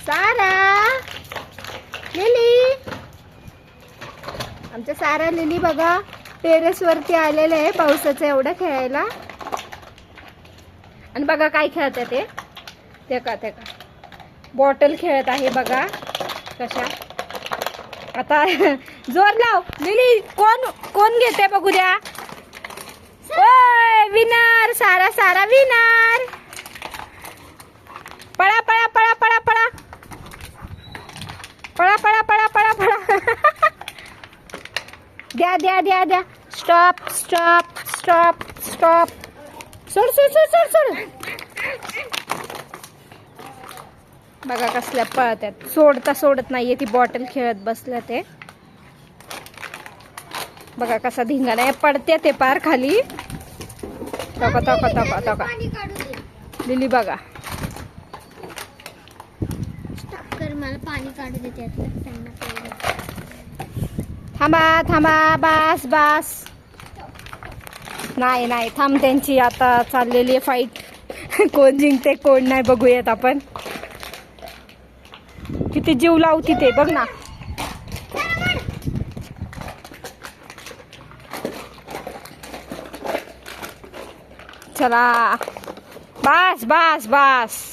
सारा lily, आमच्या सारा lily बघा terrace वरती आलेले आहे पावसाचं एवढं खेळायला. आणि बघा काय खेळत आहे ते का बॉटल खेळत आहे बघा कशा. आता जोर लाव लिली, कोण घेते बघू द्या. ओय विनर, सारा विनर. पळा पळा पळा पळा पळा पळा पळा पळा पळा पळा. द्या द्या द्या द्या. Stop stop stop stop. सोड सोड सोड सोड सोड. बघा कसल्या पळत्यात, सोडत नाहीये ती बॉटल खेळत बसल्या ते. बघा कसा धिंगाणा पडते ते पार खाली. तोका तोका तोका तोका लिली बघा. मला पाणी काढू देते थांबा थांबा, बास बास. नाही थांब, त्यांची आता चाललेली आहे फाईट. कोण जिंकते कोण नाही बघूयात आपण. किती जीव लावती ते बघ ना. चला बास बास बास.